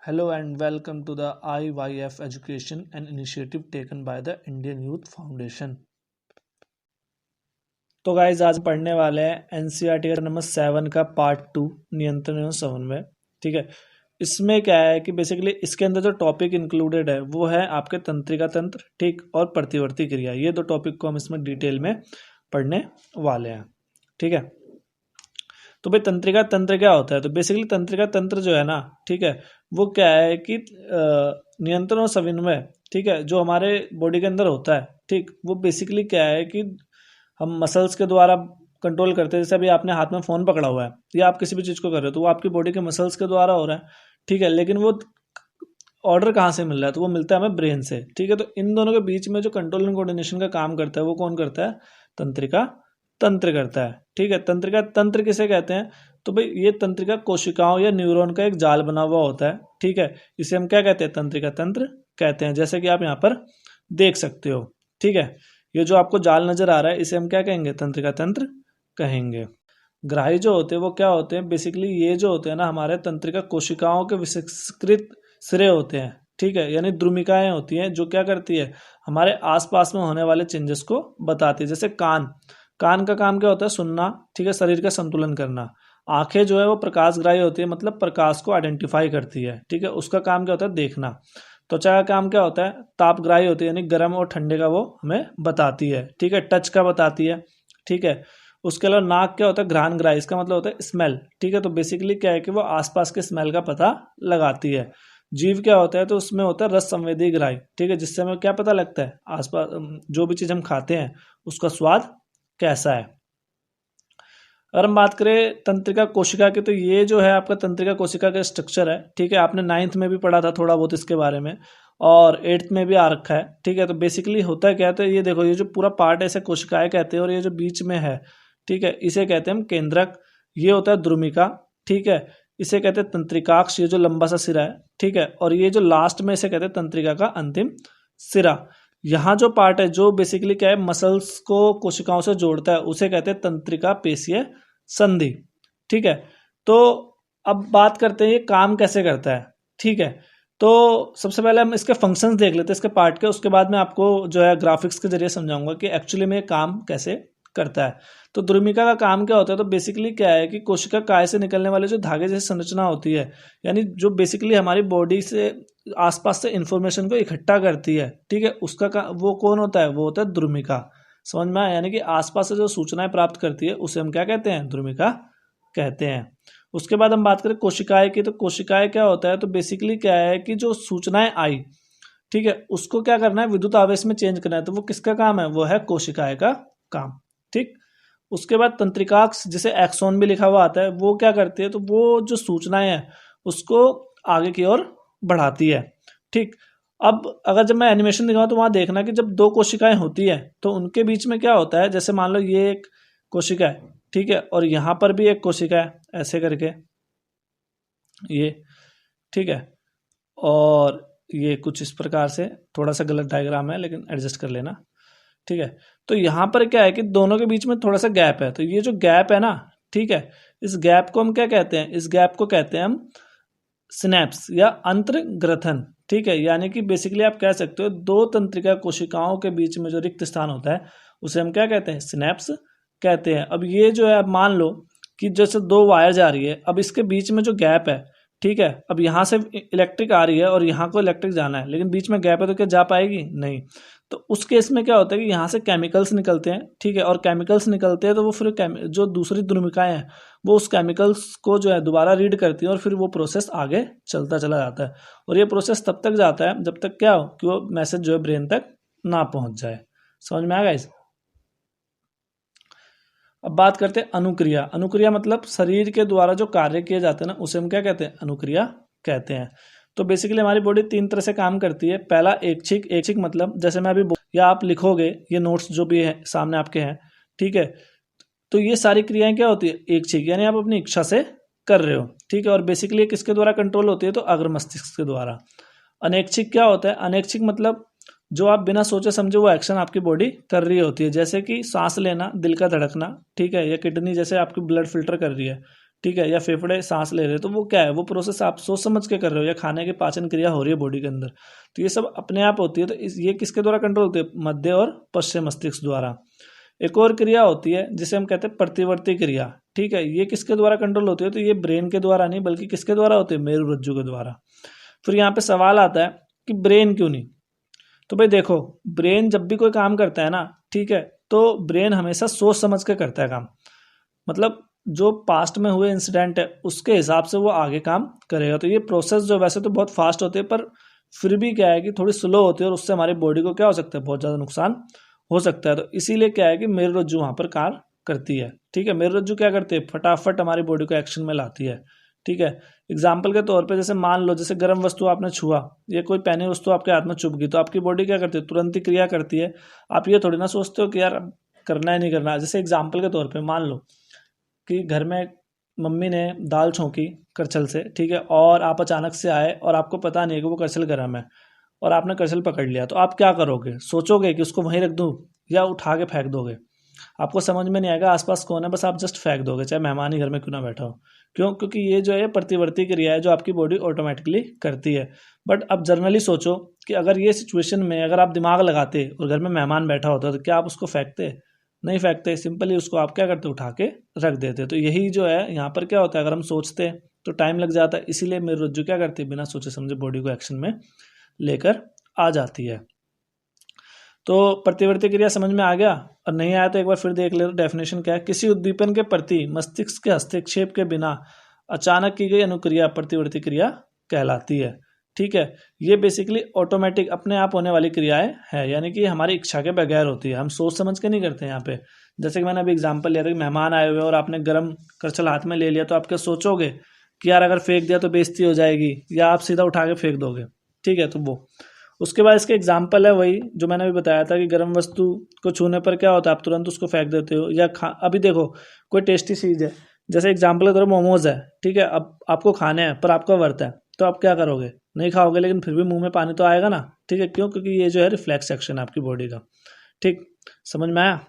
Hello and welcome to the IYF Education, an initiative taken by the Indian Youth Foundation. तो guys आज पढ़ने वाले हैं NCERT का नंबर 7 का पार्ट 2 नियंत्रण एवं समन्वय। ठीक है, इसमें क्या है कि बेसिकली इसके अंदर जो टॉपिक इंक्लूडेड है वो है आपके तंत्रिका तंत्र, ठीक, और प्रतिवर्ती क्रिया। ये दो टॉपिक को हम इसमें डिटेल में पढ़ने वाले हैं। ठीक है, तो भाई तंत्रिका तंत्र क्या होता है? तो बेसिकली तंत्रिका तंत्र जो है ना, ठीक है, वो क्या है कि नियंत्रण और समन्वय, ठीक है, जो हमारे बॉडी के अंदर होता है, ठीक, वो बेसिकली क्या है कि हम मसल्स के द्वारा कंट्रोल करते हैं। जैसे अभी आपने हाथ में फ़ोन पकड़ा हुआ है या आप किसी भी चीज़ को कर रहे हो तो वो आपकी बॉडी के मसल्स के द्वारा हो रहा है, ठीक है, लेकिन वो ऑर्डर कहाँ से मिल रहा है? तो वो मिलता है हमें ब्रेन से। ठीक है, तो इन दोनों के बीच में जो कंट्रोल एंड कोऑर्डिनेशन का काम करता है वो कौन करता है? तंत्रिका तंत्र करता है। ठीक है, तंत्रिका तंत्र किसे कहते हैं? तो भाई ये तंत्रिका कोशिकाओं या न्यूरॉन का एक जाल बना हुआ होता है। ठीक है, इसे हम क्या कहते हैं? तंत्रिका तंत्र कहते हैं, जैसे कि आप यहाँ पर देख सकते हो। ठीक है, ये जो आपको जाल नजर आ रहा है इसे हम क्या कहेंगे? तंत्रिका तंत्र कहेंगे। ग्राही जो होते हैं वो क्या होते हैं? बेसिकली ये जो होते हैं ना हमारे तंत्रिका कोशिकाओं के विशिष्टकृत सिरे होते हैं। ठीक है, यानी द्रुमिकाएं होती हैं जो क्या करती है? हमारे आसपास में होने वाले चेंजेस को बताती है। जैसे कान, कान का काम क्या होता है? सुनना, ठीक है, शरीर का संतुलन करना। आंखें जो है वो प्रकाशग्राही होती है, मतलब प्रकाश को आइडेंटिफाई करती है। ठीक है, उसका काम क्या होता है? देखना। त्वचा का काम क्या होता है? तापग्राही होती है, यानी गर्म और ठंडे का वो हमें बताती है। ठीक है, टच का बताती है। ठीक है, उसके अलावा नाक क्या होता है? घ्राणग्राही, इसका मतलब होता है स्मेल। ठीक है, तो बेसिकली क्या है कि वो आसपास के स्मेल का पता लगाती है। जीव क्या होता है? तो उसमें होता है रस संवेदी ग्राही। ठीक है, जिससे हमें क्या पता लगता है? आसपास जो भी चीज़ हम खाते हैं उसका स्वाद कैसा है। अगर हम बात करें तंत्रिका कोशिका की, तो ये जो है आपका तंत्रिका कोशिका का स्ट्रक्चर है। ठीक है, आपने 9th में भी पढ़ा था थोड़ा बहुत इसके बारे में, और 8th में भी आ रखा है। ठीक है, तो बेसिकली होता क्या है? तो ये देखो, ये जो पूरा पार्ट है इसे कोशिकाएं कहते हैं, और ये जो बीच में है, ठीक है, इसे कहते हैं हम केंद्रक। ये होता है द्रुमिका। ठीक है, इसे कहते हैं तंत्रिकाक्ष, ये जो लंबा सा सिरा है। ठीक है, और ये जो लास्ट में इसे कहते हैं तंत्रिका का अंतिम सिरा। यहाँ जो पार्ट है जो बेसिकली क्या है? मसल्स को कोशिकाओं से जोड़ता है, उसे कहते हैं तंत्रिका पेशीय संधि। ठीक है, तो अब बात करते हैं ये काम कैसे करता है। ठीक है, तो सबसे पहले हम इसके फंक्शंस देख लेते हैं इसके पार्ट के, उसके बाद मैं आपको जो है ग्राफिक्स के जरिए समझाऊंगा कि एक्चुअली में ये काम कैसे करता है। तो द्रुमिका का काम क्या होता है? तो बेसिकली क्या है कि कोशिका काय से निकलने वाले जो धागे जैसी संरचना होती है, यानी जो बेसिकली हमारी बॉडी से आसपास से इंफॉर्मेशन को इकट्ठा करती है। ठीक है, उसका वो कौन होता है? वो होता है द्रुमिका। समझ में आया? यानी कि आसपास से जो सूचनाएं प्राप्त करती है उसे हम क्या कहते हैं? द्रुमिका कहते हैं। उसके बाद हम बात करें कोशिकाएं की, तो कोशिकाएं क्या होता है? तो बेसिकली क्या है कि जो सूचनाएं आई, ठीक है, उसको क्या करना है? विद्युत आवेश में चेंज करना है। तो वो किसका काम है? वो है कोशिकाएं का काम। ठीक, उसके बाद तंत्रिकाक्ष, जिसे एक्सॉन भी लिखा हुआ आता है, वो क्या करती है? तो वो जो सूचनाएं हैं उसको आगे की ओर बढ़ाती है। ठीक, अब अगर जब मैं एनिमेशन दिखाऊं तो वहां देखना कि जब दो कोशिकाएं होती है तो उनके बीच में क्या होता है? जैसे मान लो ये एक कोशिका है, ठीक है, और यहां पर भी एक कोशिका है, ऐसे करके ये, ठीक है, और ये कुछ इस प्रकार से, थोड़ा सा गलत डायग्राम है लेकिन एडजस्ट कर लेना। ठीक है, तो यहां पर क्या है कि दोनों के बीच में थोड़ा सा गैप है, तो ये जो गैप है ना, ठीक है, इस गैप को हम क्या कहते हैं? इस गैप को कहते हैं हम सिनेप्स या अंतर्ग्रथन। ठीक है, यानी कि बेसिकली आप कह सकते हो दो तंत्रिका कोशिकाओं के बीच में जो रिक्त स्थान होता है उसे हम क्या कहते हैं? सिनेप्स कहते हैं। अब ये जो है, अब मान लो कि जैसे दो वायर जा रही है, अब इसके बीच में जो गैप है, ठीक है, अब यहाँ से इलेक्ट्रिक आ रही है और यहाँ को इलेक्ट्रिक जाना है, लेकिन बीच में गैप है तो क्या जा पाएगी? नहीं। तो उस केस में क्या होता है कि यहाँ से केमिकल्स निकलते हैं। ठीक है, और केमिकल्स निकलते हैं तो वो फिर जो दूसरी द्रुमिकाएं हैं वो उस केमिकल्स को जो है दोबारा रीड करती है, और फिर वो प्रोसेस आगे चलता चला जाता है। और ये प्रोसेस तब तक जाता है जब तक क्या हो कि वो मैसेज जो है ब्रेन तक ना पहुंच जाए। समझ में आ गया? अब बात करते हैं अनुक्रिया। अनुक्रिया मतलब शरीर के द्वारा जो कार्य किए जाते हैं ना उसे हम क्या कहते हैं? अनुक्रिया कहते हैं। तो बेसिकली हमारी बॉडी 3 तरह से काम करती है। पहला ऐच्छिक। ऐच्छिक मतलब जैसे मैं अभी या आप लिखोगे, ये नोट्स जो भी है सामने आपके हैं, ठीक है, तो ये सारी क्रियाएं क्या होती है? ऐच्छिक, यानी आप अपनी इच्छा से कर रहे हो। ठीक है, और बेसिकली किसके द्वारा कंट्रोल होती है? तो अग्र मस्तिष्क के द्वारा। अनैच्छिक क्या होता है? अनैच्छिक मतलब जो आप बिना सोचे समझे वो एक्शन आपकी बॉडी कर रही होती है, जैसे कि सांस लेना, दिल का धड़कना, ठीक है, या किडनी जैसे आपकी ब्लड फिल्टर कर रही है। ठीक है, या फेफड़े सांस ले रहे हैं, तो वो क्या है, वो प्रोसेस आप सोच समझ के कर रहे हो, या खाने की पाचन क्रिया हो रही है बॉडी के अंदर, तो ये सब अपने आप होती है। तो ये किसके द्वारा कंट्रोल होती है, मध्य और पश्चिम मस्तिष्क द्वारा। एक और क्रिया होती है जिसे हम कहते हैं प्रतिवर्ती क्रिया, ठीक है, ये किसके द्वारा कंट्रोल होती है, तो ये ब्रेन के द्वारा नहीं बल्कि किसके द्वारा होती है, मेरुरज्जु के द्वारा। फिर यहाँ पे सवाल आता है कि ब्रेन क्यों नहीं, तो भाई देखो, ब्रेन जब भी कोई काम करता है ना, ठीक है, तो ब्रेन हमेशा सोच समझ के करता है काम, मतलब जो पास्ट में हुए इंसिडेंट है उसके हिसाब से वो आगे काम करेगा। तो ये प्रोसेस जो वैसे तो बहुत फास्ट होते हैं, पर फिर भी क्या है कि थोड़ी स्लो होती है, और उससे हमारी बॉडी को क्या हो सकता है, बहुत ज़्यादा नुकसान हो सकता है। तो इसीलिए क्या है कि मेरुरज्जु वहाँ पर कार्य करती है, ठीक है। मेरुरज्जु क्या करती है, फटाफट हमारी बॉडी को एक्शन में लाती है, ठीक है। एग्जाम्पल के तौर पे जैसे मान लो, जैसे गर्म वस्तु आपने छुआ, ये कोई पहनी वस्तु आपके हाथ में चुभ गई, तो आपकी बॉडी क्या करती है, तुरंत ही क्रिया करती है। आप ये थोड़ी ना सोचते हो कि यार अब करना है नहीं करना। जैसे एग्जाम्पल के तौर पे मान लो कि घर में मम्मी ने दाल छौंकी करछल से, ठीक है, और आप अचानक से आए और आपको पता नहीं है कि वो करछल गर्म है, और आपने करछल पकड़ लिया, तो आप क्या करोगे, सोचोगे कि उसको वहीं रख दूँ या उठा के फेंक दोगे। आपको समझ में नहीं आएगा आसपास कौन है, बस आप जस्ट फेंक दोगे, चाहे मेहमान ही घर में क्यों ना बैठा हो। क्यों, क्योंकि ये जो है प्रतिवर्ती क्रिया है जो आपकी बॉडी ऑटोमेटिकली करती है। बट अब जनरली सोचो कि अगर ये सिचुएशन में अगर आप दिमाग लगाते और घर में मेहमान बैठा होता, तो क्या आप उसको फेंकते, नहीं फेंकते, सिंपली उसको आप क्या करते, उठा के रख देते। तो यही जो है यहाँ पर क्या होता है, अगर हम सोचते हैं तो टाइम लग जाता है, इसीलिए मेरुरज्जु क्या करती है, बिना सोचे समझे बॉडी को एक्शन में लेकर आ जाती है। तो प्रतिवर्ती क्रिया समझ में आ गया, और नहीं आया तो एक बार फिर देख ले। तो डेफिनेशन क्या है, किसी उद्दीपन के प्रति मस्तिष्क के हस्तक्षेप के बिना अचानक की गई अनुक्रिया प्रतिवर्ती क्रिया कहलाती है, ठीक है। ये बेसिकली ऑटोमेटिक अपने आप होने वाली क्रियाएं है, यानी कि हमारी इच्छा के बगैर होती है, हम सोच समझ के नहीं करते यहाँ पे। जैसे कि मैंने अभी एग्जांपल लिया था कि मेहमान आए हुए और आपने गर्म करछल हाथ में ले लिया, तो आप क्या सोचोगे कि यार अगर फेंक दिया तो बेइज्जती हो जाएगी, या आप सीधा उठा के फेंक दोगे, ठीक है। तो वो उसके बाद इसके एग्जाम्पल है वही जो मैंने अभी बताया था कि गर्म वस्तु को छूने पर क्या होता है, आप तुरंत उसको फेंक देते हो, या अभी देखो कोई टेस्टी चीज़ है, जैसे एग्जाम्पल के तौर पर मोमोज है, ठीक है, अब आपको खाने हैं पर आपका व्रत है, तो आप क्या करोगे, नहीं खाओगे, लेकिन फिर भी मुंह में पानी तो आएगा ना, ठीक है। क्यों, क्योंकि ये जो है रिफ्लेक्स एक्शन है आपकी बॉडी का, ठीक, समझ में आया।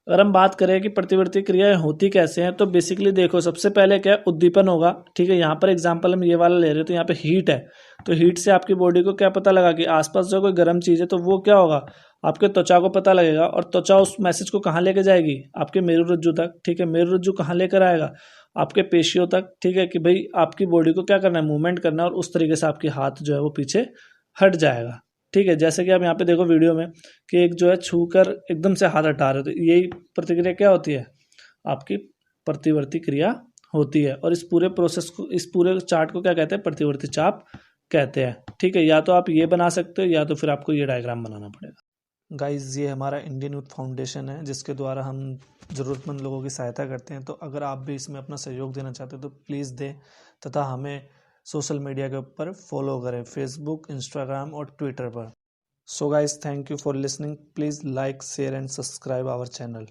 अगर हम बात करें कि प्रतिवर्ती क्रियाएं होती कैसे हैं, तो बेसिकली देखो, सबसे पहले क्या है, उद्दीपन होगा, ठीक है। यहाँ पर एग्जांपल हम ये वाला ले रहे हैं, तो यहाँ पे हीट है, तो हीट से आपकी बॉडी को क्या पता लगा कि आसपास जो कोई गर्म चीज़ है, तो वो क्या होगा, आपके त्वचा को पता लगेगा, और त्वचा उस मैसेज को कहाँ लेके जाएगी, आपके मेरुरज्जु तक, ठीक है। मेरुरज्जु कहाँ लेकर आएगा, आपके पेशियों तक, ठीक है, कि भाई आपकी बॉडी को क्या करना है, मूवमेंट करना है, और उस तरीके से आपकी हाथ जो है वो पीछे हट जाएगा, ठीक है। जैसे कि आप यहाँ पे देखो वीडियो में कि एक जो है छूकर एकदम से हाथ हटा रहे हो, तो यही प्रतिक्रिया क्या होती है, आपकी प्रतिवर्ती क्रिया होती है। और इस पूरे प्रोसेस को, इस पूरे चार्ट को क्या कहते हैं, प्रतिवर्ती चाप कहते हैं, ठीक है। या तो आप ये बना सकते हो, या तो फिर आपको ये डायग्राम बनाना पड़ेगा। गाइज, ये हमारा इंडियन यूथ फाउंडेशन है जिसके द्वारा हम ज़रूरतमंद लोगों की सहायता करते हैं। तो अगर आप भी इसमें अपना सहयोग देना चाहते हो तो प्लीज़ दें, तथा हमें सोशल मीडिया के ऊपर फॉलो करें, फेसबुक, इंस्टाग्राम और ट्विटर पर। So guys, thank you for listening. Please like, share and subscribe our channel.